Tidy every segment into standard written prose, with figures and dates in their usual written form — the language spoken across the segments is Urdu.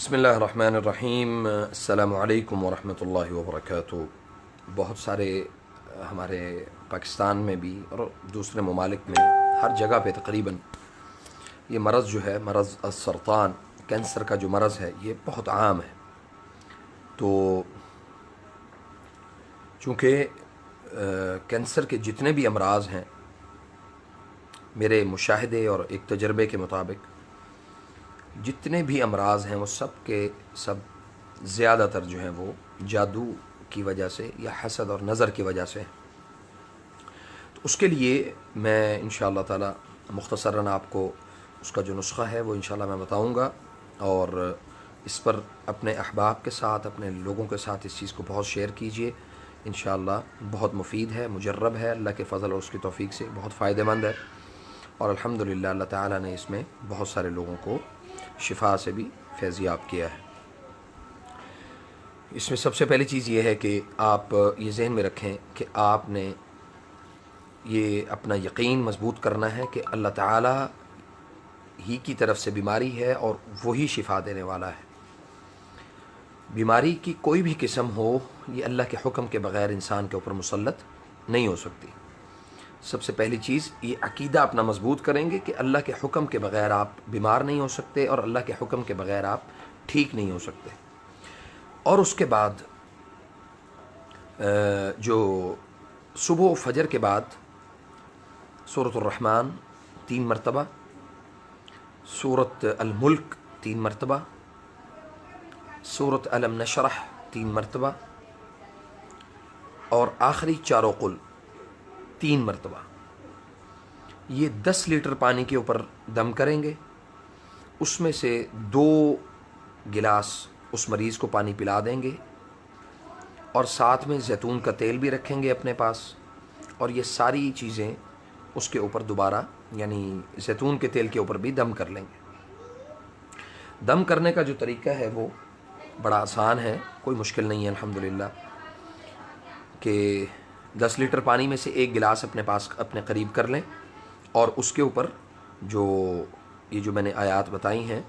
بسم اللہ الرحمن الرحیم۔ السلام علیکم ورحمۃ اللہ وبرکاتہ۔ بہت سارے ہمارے پاکستان میں بھی اور دوسرے ممالک میں ہر جگہ پہ تقریباً یہ مرض جو ہے، مرض السرطان، کینسر کا جو مرض ہے، یہ بہت عام ہے۔ تو چونکہ کینسر کے جتنے بھی امراض ہیں، میرے مشاہدے اور ایک تجربے کے مطابق جتنے بھی امراض ہیں وہ سب کے سب زیادہ تر جو ہیں وہ جادو کی وجہ سے یا حسد اور نظر کی وجہ سے ہیں۔ تو اس کے لیے میں انشاءاللہ تعالی مختصراً آپ کو اس کا جو نسخہ ہے وہ انشاءاللہ میں بتاؤں گا، اور اس پر اپنے احباب کے ساتھ، اپنے لوگوں کے ساتھ اس چیز کو بہت شیئر کیجئے۔ انشاءاللہ بہت مفید ہے، مجرب ہے، اللہ کے فضل اور اس کی توفیق سے بہت فائدہ مند ہے، اور الحمدللہ اللہ تعالیٰ نے اس میں بہت سارے لوگوں کو شفا سے بھی فیضیاب کیا ہے۔ اس میں سب سے پہلی چیز یہ ہے کہ آپ یہ ذہن میں رکھیں کہ آپ نے یہ اپنا یقین مضبوط کرنا ہے کہ اللہ تعالیٰ ہی کی طرف سے بیماری ہے اور وہی شفا دینے والا ہے۔ بیماری کی کوئی بھی قسم ہو، یہ اللہ کے حکم کے بغیر انسان کے اوپر مسلط نہیں ہو سکتی۔ سب سے پہلی چیز یہ عقیدہ اپنا مضبوط کریں گے کہ اللہ کے حکم کے بغیر آپ بیمار نہیں ہو سکتے، اور اللہ کے حکم کے بغیر آپ ٹھیک نہیں ہو سکتے۔ اور اس کے بعد جو صبح و فجر کے بعد سورۃ الرحمن 3 مرتبہ، سورۃ الملک 3 مرتبہ، سورۃ الم نشرح 3 مرتبہ، اور آخری چاروں قل 3 مرتبہ، یہ 10 لیٹر پانی کے اوپر دم کریں گے۔ اس میں سے 2 گلاس اس مریض کو پانی پلا دیں گے، اور ساتھ میں زیتون کا تیل بھی رکھیں گے اپنے پاس، اور یہ ساری چیزیں اس کے اوپر دوبارہ، یعنی زیتون کے تیل کے اوپر بھی دم کر لیں گے۔ دم کرنے کا جو طریقہ ہے وہ بڑا آسان ہے، کوئی مشکل نہیں ہے الحمدللہ، کہ 10 لیٹر پانی میں سے 1 گلاس اپنے پاس اپنے قریب کر لیں، اور اس کے اوپر جو میں نے آیات بتائی ہیں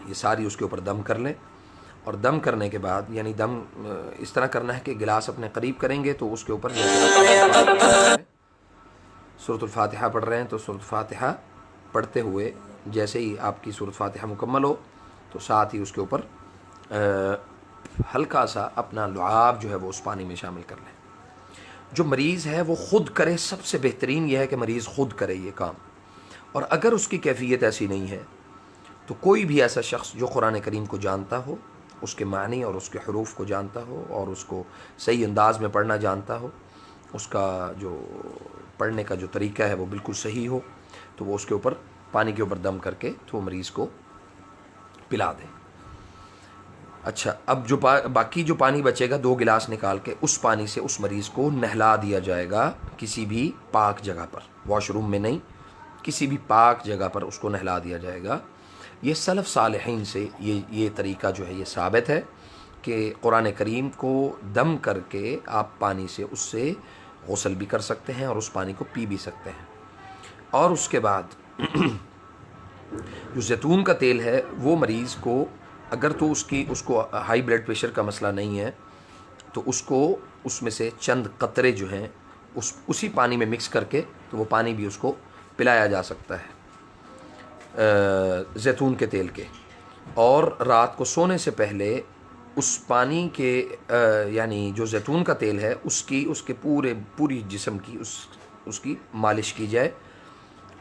یہ ساری اس کے اوپر دم کر لیں۔ اور دم کرنے کے بعد، یعنی دم اس طرح کرنا ہے کہ گلاس اپنے قریب کریں گے تو اس کے اوپر سورۃ الفاتحہ پڑھ رہے ہیں تو سورۃ الفاتحہ پڑھتے ہوئے جیسے ہی آپ کی سورۃ فاتحہ مکمل ہو تو ساتھ ہی اس کے اوپر ہلکا سا اپنا لعاب جو ہے وہ اس پانی میں شامل کر لیں۔ جو مریض ہے وہ خود کرے، سب سے بہترین یہ ہے کہ مریض خود کرے یہ کام، اور اگر اس کی کیفیت ایسی نہیں ہے تو کوئی بھی ایسا شخص جو قرآن کریم کو جانتا ہو، اس کے معنی اور اس کے حروف کو جانتا ہو، اور اس کو صحیح انداز میں پڑھنا جانتا ہو، اس کا جو پڑھنے کا جو طریقہ ہے وہ بالکل صحیح ہو، تو وہ اس کے اوپر پانی کے اوپر دم کر کے تو وہ مریض کو پلا دے۔ اچھا، اب جو باقی جو پانی بچے گا 2 گلاس نکال کے اس پانی سے اس مریض کو نہلا دیا جائے گا، کسی بھی پاک جگہ پر، واش روم میں نہیں، کسی بھی پاک جگہ پر اس کو نہلا دیا جائے گا۔ یہ سلف صالحین سے یہ طریقہ جو ہے یہ ثابت ہے کہ قرآن کریم کو دم کر کے آپ پانی سے اس سے غسل بھی کر سکتے ہیں اور اس پانی کو پی بھی سکتے ہیں۔ اور اس کے بعد جو زیتون کا تیل ہے وہ مریض کو، اگر تو اس کو ہائی بلڈ پریشر کا مسئلہ نہیں ہے تو اس کو اس میں سے چند قطرے جو ہیں اسی پانی میں مکس کر کے تو وہ پانی بھی اس کو پلایا جا سکتا ہے زیتون کے تیل کے۔ اور رات کو سونے سے پہلے اس پانی کے یعنی جو زیتون کا تیل ہے اس کے پوری جسم کی اس کی مالش کی جائے،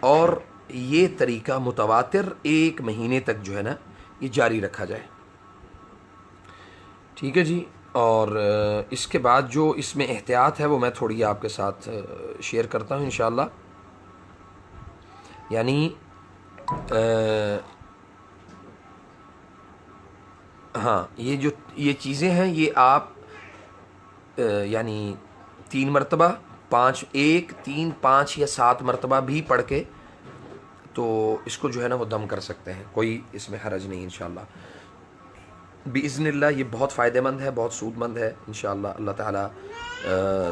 اور یہ طریقہ متواتر 1 مہینے تک جو ہے نا یہ جاری رکھا جائے۔ ٹھیک ہے جی۔ اور اس کے بعد جو اس میں احتیاط ہے وہ میں تھوڑی آپ کے ساتھ شیئر کرتا ہوں انشاءاللہ۔ یعنی ہاں، یہ چیزیں ہیں، یہ آپ یعنی 3 مرتبہ، 1 3 5 یا 7 مرتبہ بھی پڑھ کے تو اس کو جو ہے نا وہ دم کر سکتے ہیں، کوئی اس میں حرج نہیں انشاءاللہ بِإِذْنِ اللہ۔ یہ بہت فائدہ مند ہے، بہت سود مند ہے انشاءاللہ۔ اللہ تعالیٰ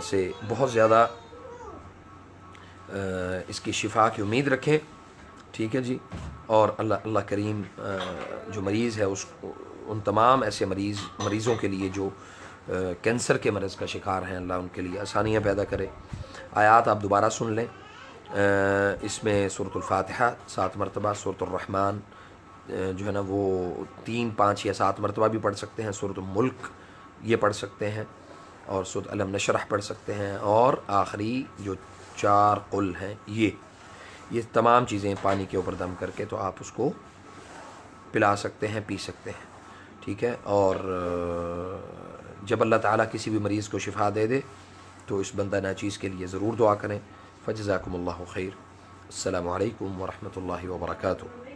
سے بہت زیادہ اس کی شفا کی امید رکھیں۔ ٹھیک ہے جی. اور اللہ کریم جو مریض ہے اس ان تمام ایسے مریضوں کے لیے جو کینسر کے مرض کا شکار ہیں، اللہ ان کے لیے آسانیاں پیدا کرے. آیات آپ دوبارہ سن لیں. اس میں سورۃ الفاتحہ 7 مرتبہ، سورۃ الرحمن جو ہے نا وہ 3، 5 یا 7 مرتبہ بھی پڑھ سکتے ہیں. سورۃ الملک یہ پڑھ سکتے ہیں، اور سورۃ الم نشرح پڑھ سکتے ہیں، اور آخری جو 4 قل ہیں یہ تمام چیزیں پانی کے اوپر دم کر کے تو آپ اس کو پلا سکتے ہیں، پی سکتے ہیں. ٹھیک ہے. اور جب اللہ تعالیٰ کسی بھی مریض کو شفا دے دے تو اس بندہ ناچیز کے لیے ضرور دعا کریں. فجزاکم اللہ خیر. السلام علیکم ورحمۃ اللہ وبرکاتہ.